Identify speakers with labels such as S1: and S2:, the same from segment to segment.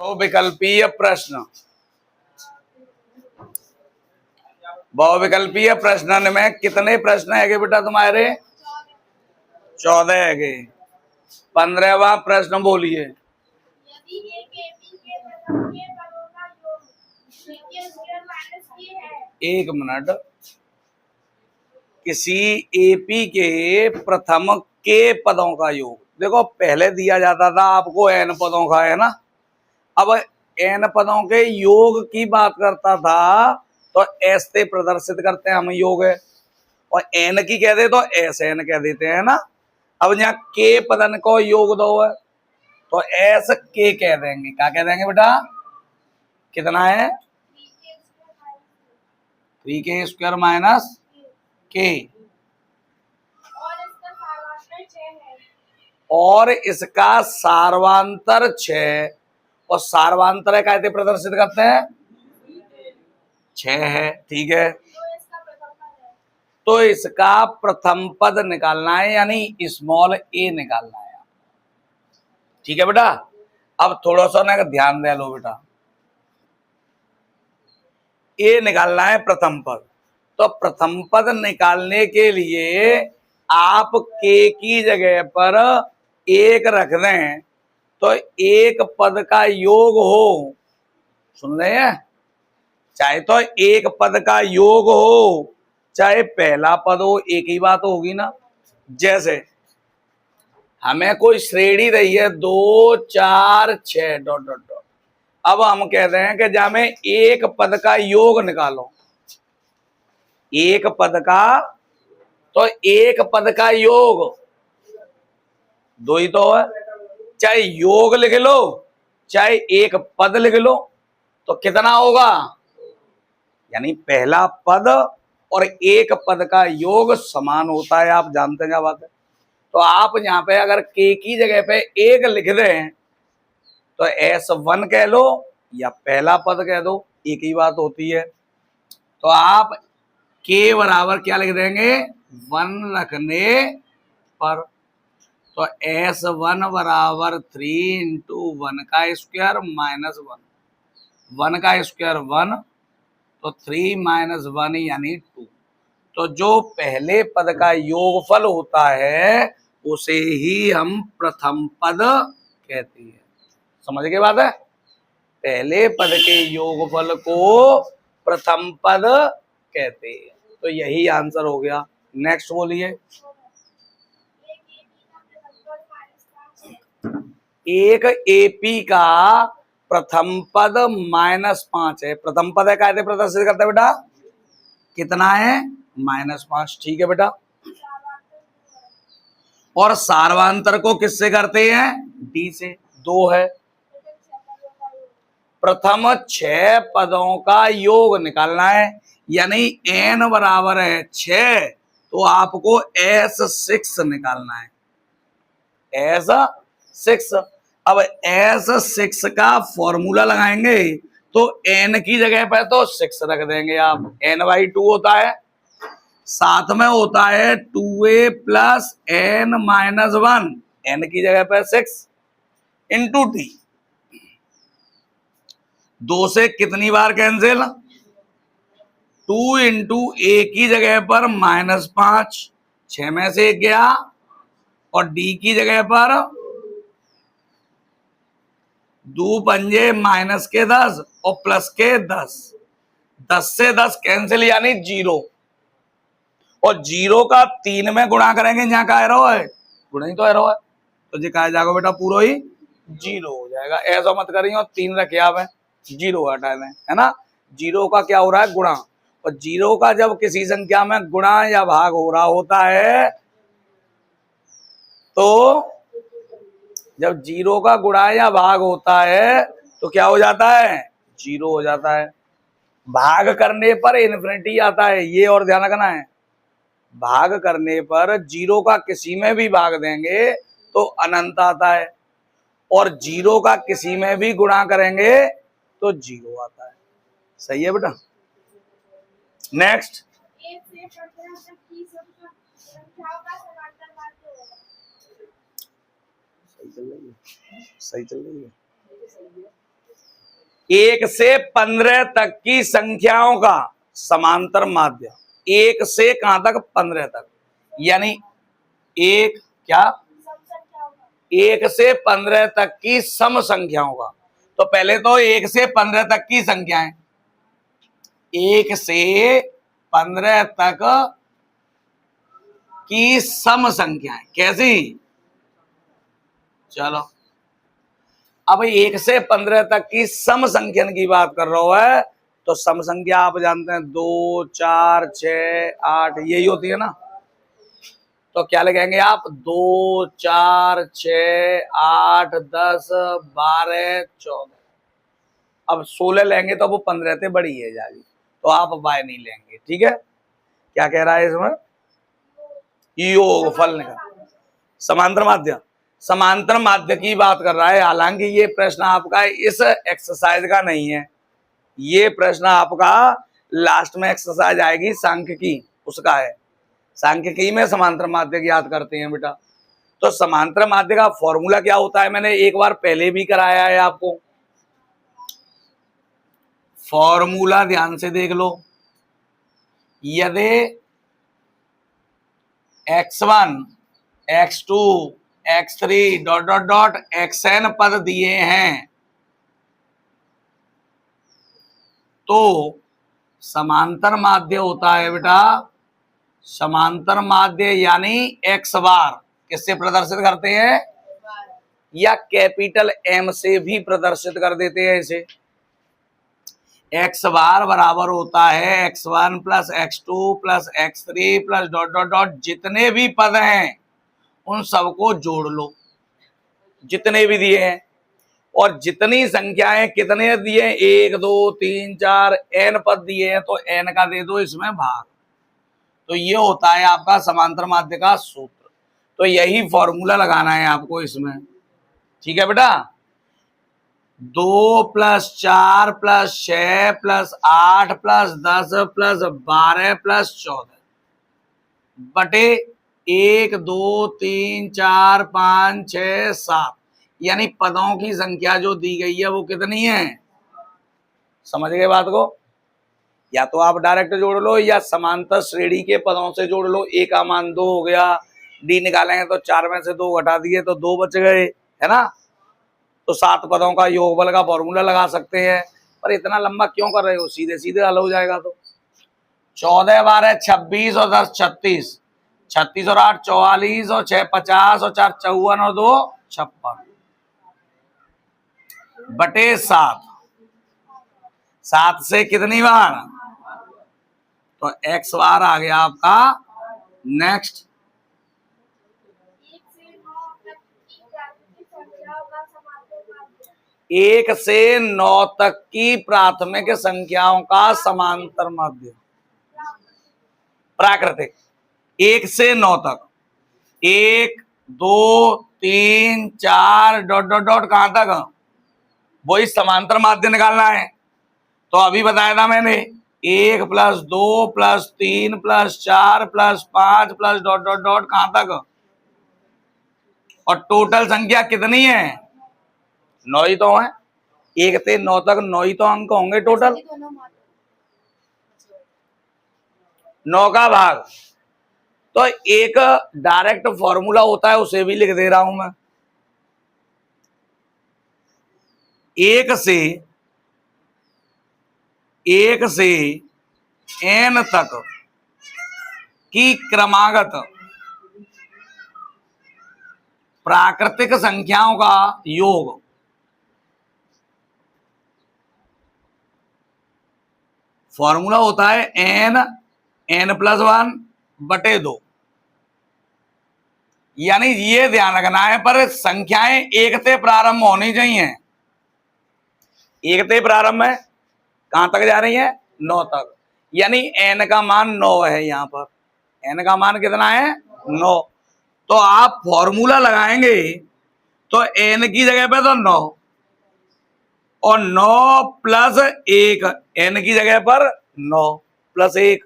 S1: बहुविकल्पीय प्रश्न। बहुविकल्पीय प्रश्न में कितने प्रश्न है बेटा तुम्हारे? 14 है। 15वां प्रश्न बोलिए। एक मिनट। किसी एपी के प्रथम के पदों का योग। देखो पहले दिया जाता था आपको एन पदों का, है ना। अब एन पदों के योग की बात करता था तो एस से प्रदर्शित करते हैं हम योग है, और एन की कह दे तो एस एन कह देते हैं ना। अब यहाँ के पदन को योग दो है तो एस के कह देंगे। क्या कह देंगे बेटा? कितना है? 3k² माइनस के, और इसका सार्वांतर 6, और सार्वांतर कहते प्रदर्शित करते हैं 6 है। ठीक है, तो इसका प्रथम पद निकालना है, यानी स्मॉल ए निकालना है। ठीक है बेटा। अब थोड़ा सा ना ध्यान दे लो बेटा, ए निकालना है प्रथम पद। तो प्रथम पद निकालने के लिए आप के की जगह पर एक रख दें तो एक पद का योग हो, सुन रहे हैं, चाहे तो एक पद का योग हो चाहे पहला पद हो, एक ही बात होगी ना। जैसे हमें कोई श्रेणी रही है 2 4 6 डॉट डॉट डॉट। अब हम कहते हैं कि जा में एक पद का योग निकालो। एक पद का, तो एक पद का योग दो ही तो है, चाहे योग लिख लो चाहे एक पद लिख लो, तो कितना होगा? यानी पहला पद और एक पद का योग समान होता है, आप जानते हैं क्या बात है। तो आप यहाँ पे अगर के की जगह पे एक लिख दें तो S1 कह लो या पहला पद कह दो, एक ही बात होती है। तो आप के बराबर क्या लिख देंगे? 1 रखने पर, तो S1 बराबर 3 इंटू 1 का स्क्वायर माइनस 1, 1 का स्क्वायर 1, तो 3 माइनस 1 यानी 2। तो जो पहले पद का योगफल होता है उसे ही हम प्रथम पद कहते हैं। समझ के बात है? पहले पद के योगफल को प्रथम पद कहते हैं। तो यही आंसर हो गया। नेक्स्ट बोलिए। एक एपी का प्रथम पद -5 है। प्रथम पद है, कहते प्रदर्शित करते बेटा कितना है? -5। ठीक है बेटा। और सार्वांतर को किससे करते हैं? डी से। 2 है। प्रथम 6 पदों का योग निकालना है, यानी n बराबर है 6, तो आपको S6 निकालना है। S6। अब S6 का फॉर्मूला लगाएंगे तो n की जगह पर तो 6 रख देंगे आप। n/2 होता है, साथ में होता है 2a प्लस n-1, n की जगह पर 6 इंटू टी। 2 से कितनी बार कैंसिल? 2 इंटू ए की जगह पर -5, 6 में से 1 गया, और डी की जगह पर 2 पंजे माइनस के 10 और प्लस के 10, 10 से 10 कैंसिल यानी 0, और 0 का 3 में गुणा करेंगे, जहां का एरो है गुणा ही तो एरो है, तो जी कहा जाएगा बेटा पूरा ही 0 हो जाएगा। ऐसा मत करिए और 3 रखे आप 0 हटा दें, है ना। 0 का क्या हो रहा है? गुणा। और 0 का जब किसी संख्या में गुणा या भाग हो रहा होता है तो जब 0 का गुणा या भाग होता है तो क्या हो जाता है? 0 हो जाता है। भाग करने पर इन्फिनिटी आता है, ये और ध्यान रखना है। भाग करने पर 0 का किसी में भी भाग देंगे तो अनंत आता है, और 0 का किसी में भी गुणा करेंगे तो 0 आता है। सही है बेटा। नेक्स्ट। सही चल रही है। 1 से 15 तक की संख्याओं का समांतर माध्य, 1 से कहां तक? 15 तक, यानी एक क्या? 1 से 15 तक की सम संख्याओं का। तो पहले तो 1 से 15 तक की संख्याएं, 1 से 15 तक की सम संख्याएं कैसी? चलो अब 1 से 15 तक की सम संख्यन की बात कर रहा हूं है, तो सम संख्या आप जानते हैं 2, 4, 6, 8 यही होती है ना। तो क्या लिखेंगे आप? 2, 4, 6, 8, 10, 12, 14। अब 16 लेंगे तो वो 15 से बड़ी है जाएगी, तो आप बाय नहीं लेंगे। ठीक है, क्या कह रहा है इसमें? योगफल निकाल, समांतर माध्य, समांतर माध्य की बात कर रहा है। हालांकि ये प्रश्न आपका इस एक्सरसाइज का नहीं है, ये प्रश्न आपका लास्ट में एक्सरसाइज आएगी सांख्यिकी, उसका है। सांख्यिकी में समांतर माध्य की याद करते हैं बेटा। तो समांतर माध्य का फॉर्मूला क्या होता है, मैंने एक बार पहले भी कराया है आपको। फॉर्मूला ध्यान से देख लो। यदि x1, x2, x3 dot dot dot xn पद दिए हैं, तो समांतर माध्य होता है बेटा, समांतर माध्य यानी x बार किससे प्रदर्शित करते हैं, या कैपिटल M से भी प्रदर्शित कर देते हैं इसे। x बार बराबर होता है x1 plus x2 plus x3 plus dot dot dot, जितने भी पद हैं उन सबको जोड़ लो, जितने भी दिए हैं। और जितनी संख्याएं कितने दिए हैं, 1, 2, 3, 4 n पद दिए हैं, तो n का दे दो इसमें भाग। तो ये होता है आपका समांतर माध्य का सूत्र। तो यही फॉर्मूला लगाना है आपको इसमें। ठीक है बेटा, 2 plus 4 plus 6 plus 8 plus 10 plus 12 plus 14 बटे 1, 2, 3, 4, 5, 6, 7, यानी पदों की संख्या जो दी गई है वो कितनी है? समझ गए बात को? या तो आप डायरेक्ट जोड़ लो या समांतर श्रेणी के पदों से जोड़ लो। ए का मान 2 हो गया, डी निकालेंगे तो 4 में से 2 घटा दिए तो 2 बच गए, है ना। तो 7 पदों का योगफल का फॉर्मूला लगा सकते हैं। पर इतना लंबा क्यों कर रहे हो, सीधे सीधे हल हो जाएगा। तो 14, 12, 26 और 10 36, 36 और 8 44 और 6 50 और 4 54 और 2 56 बटे 7। 7 से कितनी बार? तो x बार आ गया आपका। नेक्स्ट, 1 से 9 तक की प्राथमिक संख्याओं का समांतर माध्य, प्राकृतिक। 1 से 9 तक, 1, 2, 3, 4 डॉट डॉट डॉट कहां तक? वही समांतर माध्य निकालना है। तो अभी बताया था मैंने, 1 plus 2 plus 3 plus 4 plus 5 plus dot dot dot कहां तक? और टोटल संख्या कितनी है? 9 ही तो है। 1 से 9 तक 9 ही तो अंक होंगे टोटल, 9 का भाग। तो एक डायरेक्ट फॉर्मूला होता है, उसे भी लिख दे रहा हूं मैं। 1 से n तक की क्रमागत प्राकृतिक संख्याओं का योग फॉर्मूला होता है n प्लस 1 बटे 2। यानी ये ध्यान रखना है, पर संख्याएं 1 से प्रारंभ होनी चाहिए। 1 से प्रारंभ है, कहां तक जा रही है? 9 तक। यानी n का मान 9 है। यहां पर n का मान कितना है? 9। तो आप फॉर्मूला लगाएंगे तो n की जगह पे तो 9 और 9 प्लस 1, n की जगह पर 9 प्लस 1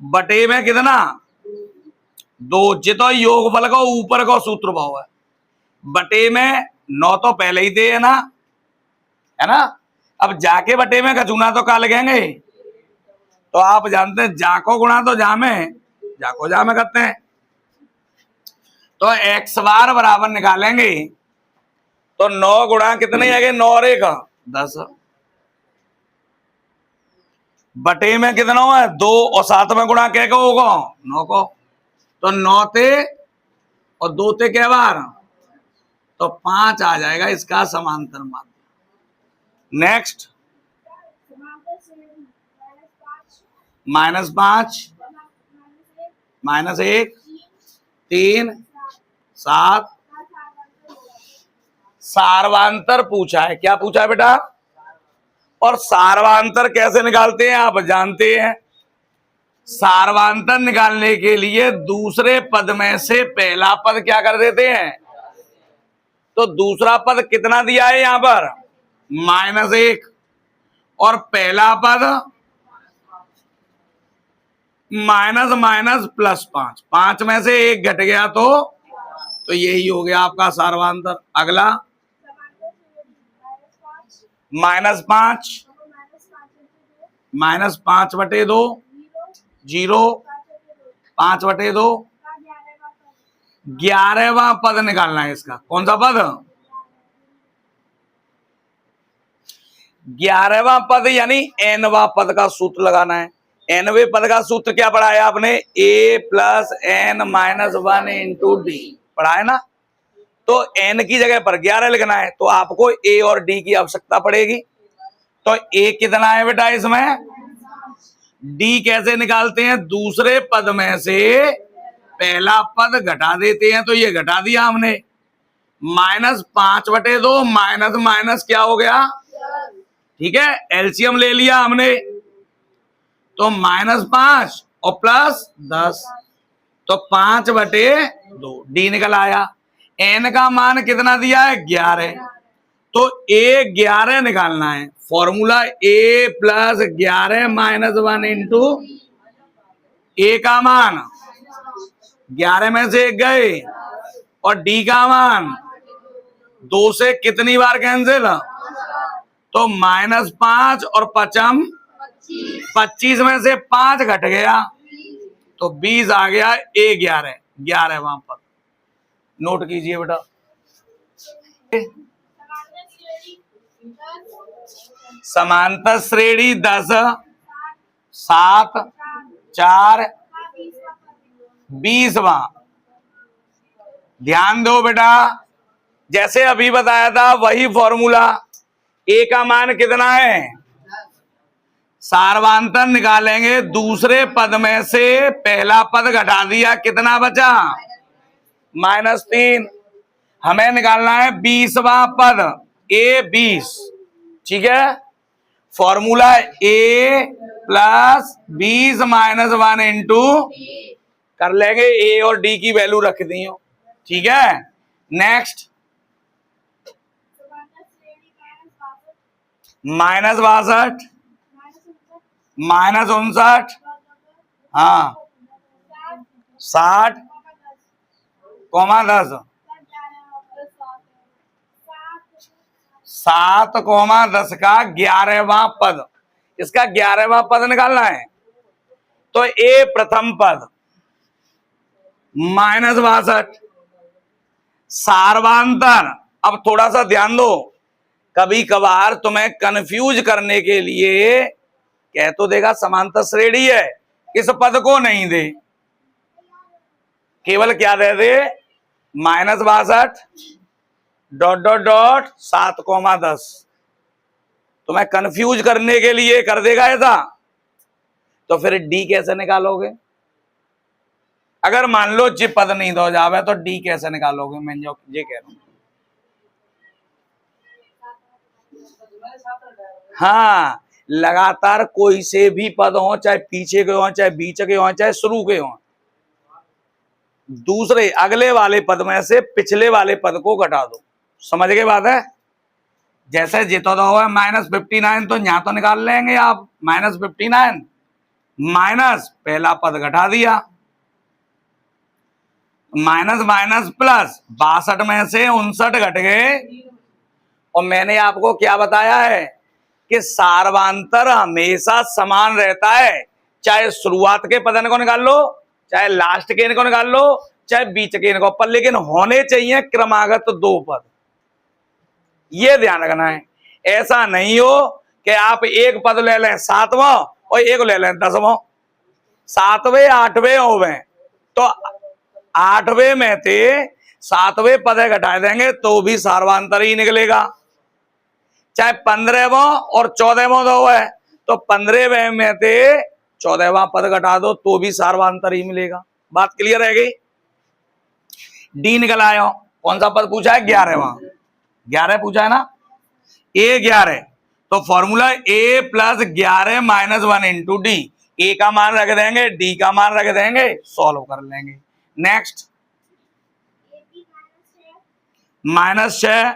S1: बटे में कितना? 2। जितो योगफल को ऊपर को सूत्र भाव है, बटे में 9 तो पहले ही दे है ना, है ना। अब जाके बटे में कचूना तो का लगेंगे, तो आप जानते हैं जाको गुणा तो जामे, जाको जामे करते हैं। तो एक्स बार बराबर निकालेंगे तो 9 गुणा कितने आगे, 9 और 1 10, बटे में कितना है 2 और 7 में गुणा क्या को होगा 9 को, तो 9 थे और 2 थे क्या बार, तो 5 आ जाएगा इसका समांतर माध्य। नेक्स्ट -5 -1 3 7, सार्वांतर पूछा है। क्या पूछा है बेटा, और सार्वांतर कैसे निकालते हैं आप जानते हैं। सार्वांतर निकालने के लिए दूसरे पद में से पहला पद क्या कर देते हैं, तो दूसरा पद कितना दिया है यहां पर -1 और पहला पद -5, 5 में से 1 घट गया तो यही हो गया आपका सार्वांतर। अगला -5 -5/2 0, 5/2 11वां पद निकालना है इसका। कौन सा पद, 11वां पद यानी nवां पद का सूत्र लगाना है। nवें पद का सूत्र क्या पढ़ाया आपने, a + n - 1 × d पढ़ा है ना। तो n की जगह पर 11 लिखना है, तो आपको a और d की आवश्यकता पड़ेगी। तो a कितना है बेटा इसमें, d कैसे निकालते हैं, दूसरे पद में से पहला पद घटा देते हैं, तो ये घटा दिया हमने। -5/2 माइनस माइनस क्या हो गया, ठीक है, एलसीएम ले लिया हमने, तो -5 और +10, तो 5/2 डी निकल आया। एन का मान कितना दिया है 11, तो A11 निकालना है। फॉर्मूला A + 11 - 1 × A का मान 11 में से 1 गए और D का मान 2 से कितनी बार कैंसिल, तो -5 और 5 25 में से 5 घट गया तो 20 आ गया। A11 11 वहां पर नोट कीजिए बेटा। समांतर श्रेणी 10 7 4 20वां। ध्यान दो बेटा, जैसे अभी बताया था वही फॉर्मूला। ए का मान कितना है, सार्वांतर निकालेंगे, दूसरे पद में से पहला पद घटा दिया, कितना बचा -3। हमें निकालना है 20वां पद, A20, ठीक है। फॉर्मूला A + 20 - 1 × कर लेंगे, A और D की वैल्यू रख दी हो, ठीक है। नेक्स्ट -62 -59, हाँ 60, 10 7, 10 का 11वां पद, इसका 11वां पद निकालना है। तो A प्रथम पद -62 सार्वांतर। अब थोड़ा सा ध्यान दो, कभी कभार तुम्हें कंफ्यूज करने के लिए कह तो देगा समांतर श्रेणी है, इस पद को नहीं दे, केवल क्या दे दे -62 ... 7, 10, तुम्हें कंफ्यूज करने के लिए कर देगा ऐसा। तो फिर डी कैसे निकालोगे, अगर मान लो जी पद नहीं दो जावे तो डी कैसे निकालोगे, मैं जो ये कह रहा हूं। हाँ, लगातार कोई से भी पद हो, चाहे पीछे के हो, चाहे बीच के हो, चाहे शुरू के हो, दूसरे अगले वाले पद में से पिछले वाले पद को घटा दो। समझ गए बात है। जैसे जितो तो है -59, तो यहां तो निकाल लेंगे आप -59 माइनस पहला पद घटा दिया, माइनस माइनस प्लस 62 में से 59 घट गए। और मैंने आपको क्या बताया है, कि सार्वांतर हमेशा समान रहता है, चाहे शुरुआत के पद को निकाल लो, चाहे लास्ट के इनको निकाल लो, चाहे बीच के इनको, पर लेकिन होने चाहिए क्रमागत दो पद। ये ध्यान रखना है। ऐसा नहीं हो कि आप एक पद ले लें 7वां और एक ले लें 10वां। 7वें 8वें होवें तो 8वें में थे 7वें पद घटा देंगे तो भी सार्वांतर ही निकलेगा। चाहे 15वां और 14वां दो है तो 15वें में थे 14वां पद घटा दो तो भी सार्वांतर ही मिलेगा। बात क्लियर है गई। डी निकल आयो। कौन सा पद पूछा है? 11वां। 11 पूछा है ना। A11 तो फॉर्मूला A + 11 - 1 इंटू डी। ए का मान रख देंगे, डी का मान रख देंगे, सॉल्व कर लेंगे। नेक्स्ट -6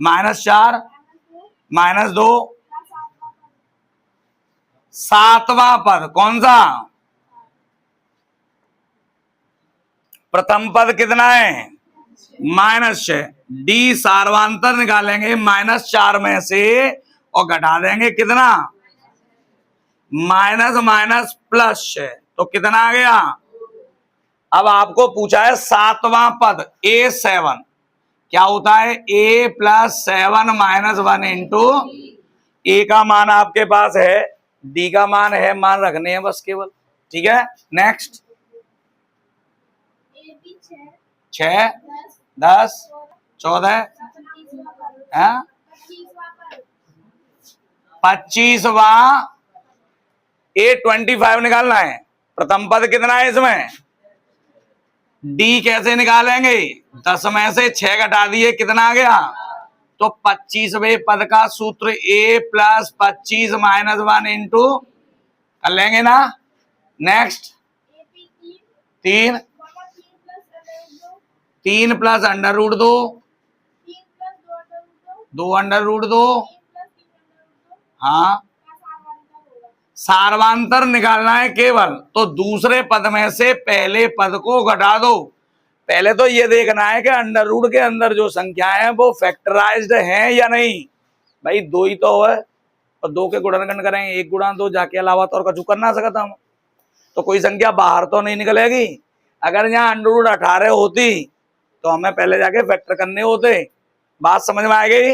S1: -4 -2 7वां पद कौन सा? प्रथम पद कितना है? -6। डी सार्वांतर निकालेंगे -4 में से और घटा देंगे कितना? -6 तो कितना आ गया? अब आपको पूछा है 7वां पद A7 क्या होता है? A + 7 - 1 इंटू ए का मान आपके पास है, डी का मान है, मान रखने हैं बस केवल। ठीक है। नेक्स्ट 6 10 14 25वां A25 निकालना है। प्रथम पद कितना है इसमें? डी कैसे निकालेंगे? 10 में से 6 घटा दिए, कितना आ गया? तो 25वें पद का सूत्र A + 25 - 1 इंटू कर लेंगे ना। नेक्स्ट 3 3 + √2 2 √2 हाँ। सार्वांतर निकालना है केवल, तो दूसरे पद में से पहले पद को घटा दो। पहले तो ये देखना है कि √2 के अंदर जो संख्या है वो फैक्टराइज्ड है या नहीं। भाई 2 ही तो है और 2 के गुणनखंड करेंगे, 1 × 2 जाके अलावा तो और कुछ कर ना सकता हम, तो कोई संख्या बाहर तो नहीं निकलेगी। अगर यहाँ √2 18 होती तो हमें पहले जाके फैक्टर करने होते। बात समझ में आ गई?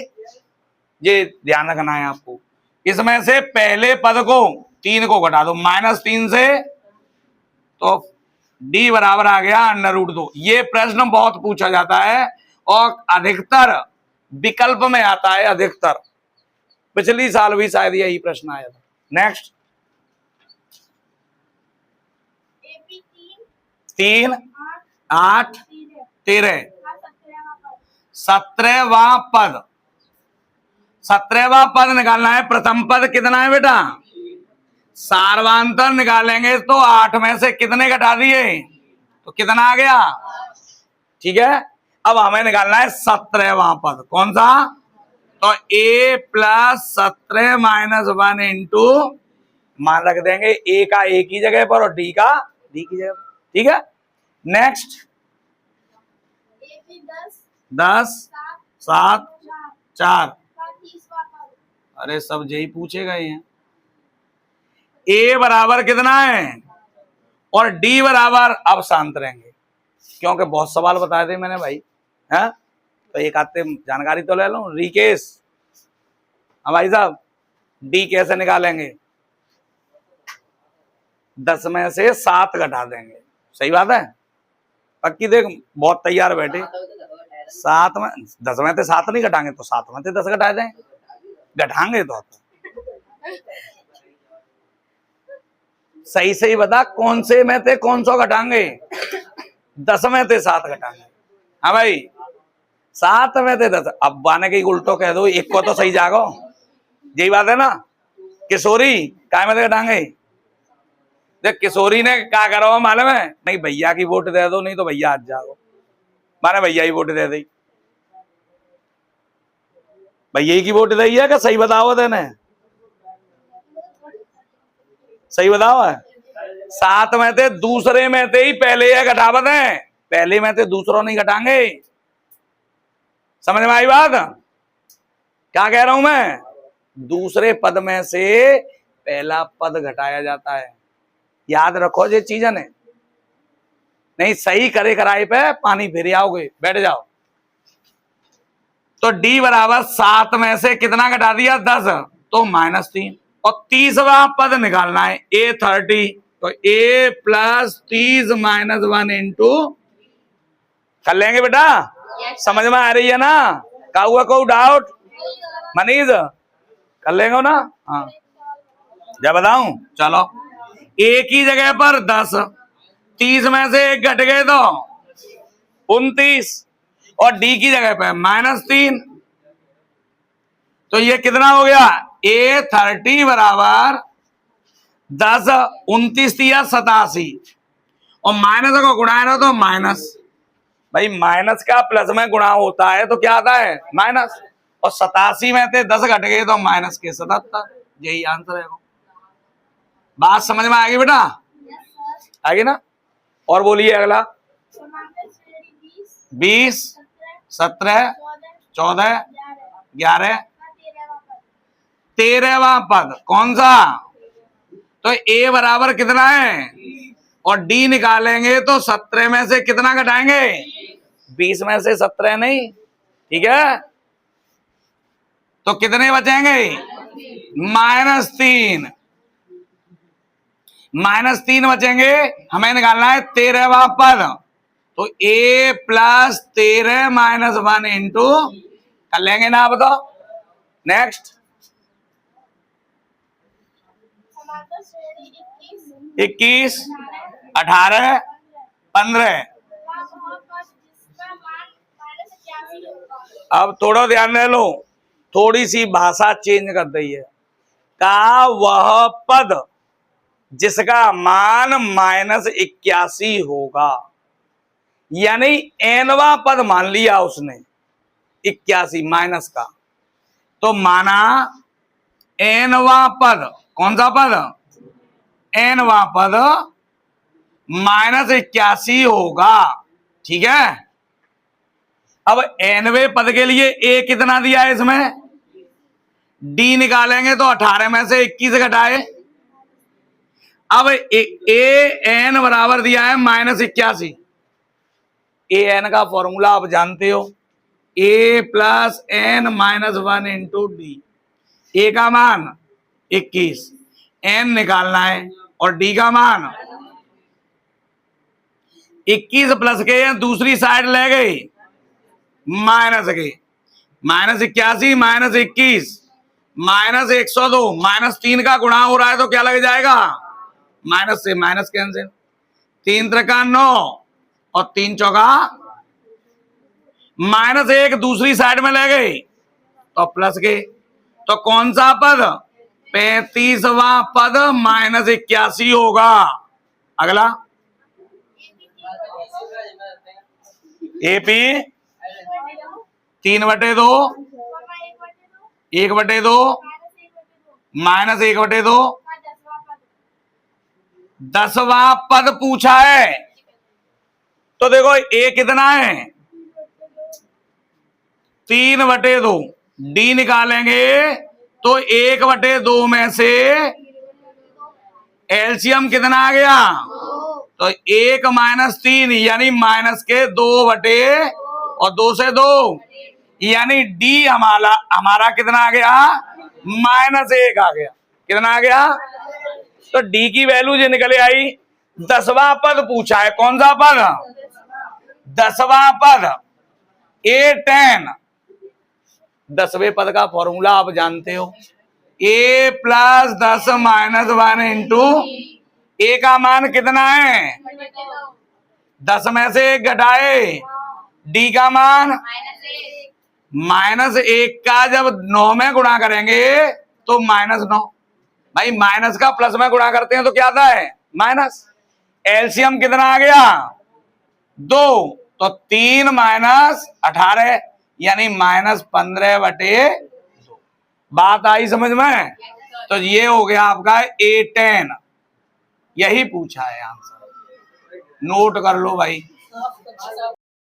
S1: ये ध्यान रखना है आपको। इसमें से पहले पद को 3 को घटा दो -3 से, तो डी बराबर आ गया √2। ये प्रश्न बहुत पूछा जाता है और अधिकतर विकल्प में आता है। अधिकतर पिछली साल भी शायद यही प्रश्न आया था। नेक्स्ट 3 8 13 17वां पद। 17वां पद निकालना है। प्रथम पद कितना है बेटा? सार्वांतर निकालेंगे तो 8 में से कितने घटा दिए तो कितना आ गया? ठीक है। अब हमें निकालना है 17वां पद। कौन सा? तो A + 17 - 1 इंटू मान रख देंगे ए का ए की जगह पर और डी का डी की जगह पर। ठीक है। नेक्स्ट 10 7 4 अरे सब यही पूछेगा ये। ए बराबर कितना है और डी बराबर, अब शांत रहेंगे क्योंकि बहुत सवाल बताए थे मैंने भाई, है तो एक आते जानकारी तो ले लो। रिकेश, हाँ भाई साहब, डी कैसे निकालेंगे? 10 में से 7 घटा देंगे। सही बात है, पक्की देख, बहुत तैयार बैठे। 7 में 10 में से 7 नहीं घटाएंगे तो 7 में से 10 घटा दें, घटाएंगे तो सही सही बता कौन से में थे कौन सा घटाएंगे? 10 में थे 7 घटाएंगे। हाँ भाई 7 में थे 10। अब बाने के उल्टो कह दो, एक को तो सही जागो। यही बात है ना। किशोरी काय में घटाएंगे? देख किशोरी ने क्या करो मालूम है? नहीं भैया की वोट दे दो, नहीं तो भैया आज जाओ। माने भैया ही वोट दे दी, भैया की वोट दी है क्या? सही बताओ देने, सही बताओ है। 7 में थे, दूसरे में थे ही पहले है घटावत है, पहले में थे दूसरों नहीं घटाएंगे। समझ में आई बात? क्या कह रहा हूं मैं? दूसरे पद में से पहला पद घटाया जाता है। याद रखो ये चीजें ने, नहीं सही करे कराए पे पानी फिर आओगे। बैठ जाओ। तो डी बराबर 7 में से कितना घटा दिया 10, तो -3। और 30वां पद निकालना है A30, तो A + 30 - 1 इंटू, कर लेंगे बेटा? समझ में आ रही है ना? का हुआ कोई डाउट? मनीष कर लेंगे ना? हाँ जब बताऊं, चलो। ए की जगह पर 10, 30 में से 1 घट गए तो 29, और डी की जगह पर -3। तो ये कितना हो गया? A30 बराबर 10, 29 दिया 87, और माइनस को गुणा है तो माइनस। भाई माइनस का प्लस में गुणा होता है तो क्या आता है? माइनस। और 87 में से 10 घट गए तो माइनस के 77। यही आंसर है। बात समझ में आ गई बेटा? आगे ना? और बोलिए अगला। 20, 17, 14, 11, 13वां पद कौन सा? तो ए बराबर कितना है? और डी निकालेंगे तो 17 में से कितना घटाएंगे? 20 में से 17 नहीं, ठीक है? तो कितने बचेंगे? -3। -3 बचेंगे। हमें निकालना है 13वां पद, तो A + 13 - 1 इंटू, कर लेंगे ना? बताओ। नेक्स्ट 21, 18, 15। अब थोड़ा ध्यान दे लो, थोड़ी सी भाषा चेंज कर दी है। का वह पद जिसका मान -81 होगा, यानी nवां पद मान लिया उसने 81 माइनस का, तो माना nवां पद, कौन सा पद? nवां पद -81 होगा, ठीक है? अब nवें पद के लिए a कितना दिया है इसमें? d निकालेंगे तो 18 में से 21 घटाए। अब an बराबर दिया है -81। an का फॉर्मूला आप जानते हो, A + n - 1 इंटू डी। ए का मान 21, n निकालना है, और डी का मान 21 प्लस के दूसरी साइड ले गई माइनस के, -81 - 21 -102, -3 का गुणा हो रहा है तो क्या लग जाएगा? माइनस से माइनस कैंसिल, 3 त्रिका 9 और 3 चौका -1 दूसरी साइड में ले गई तो प्लस के, तो कौन सा पद? 35वां पद -81 होगा। अगला AP 3/2, 1/2, -1/2, 10वां पद पूछा है। तो देखो A कितना है? 3/2। डी निकालेंगे तो 1/2 में से एलसीएम कितना आ गया? तो 1 - 3 यानी माइनस के 2 और 2 से 2, यानी डी हमारा कितना आ गया? -1 आ गया। कितना आ गया? तो डी की वैल्यू जो निकले आई। 10वां पद पूछा है, कौन सा पद? 10वां पद A10। 10वें पद का फॉर्मूला आप जानते हो, A + 10 - 1 इंटू, ए का मान कितना है? 10 में से 1 घटाए, डी का मान -1 का जब 9 में गुणा करेंगे तो -9। भाई माइनस का प्लस में गुणा करते हैं तो क्या आता है? माइनस। एलसीएम कितना आ गया? 2, तो 3 - 18 यानी -15/2। बात आई समझ में? तो ये हो गया आपका A10, यही पूछा है आंसर। नोट कर लो भाई।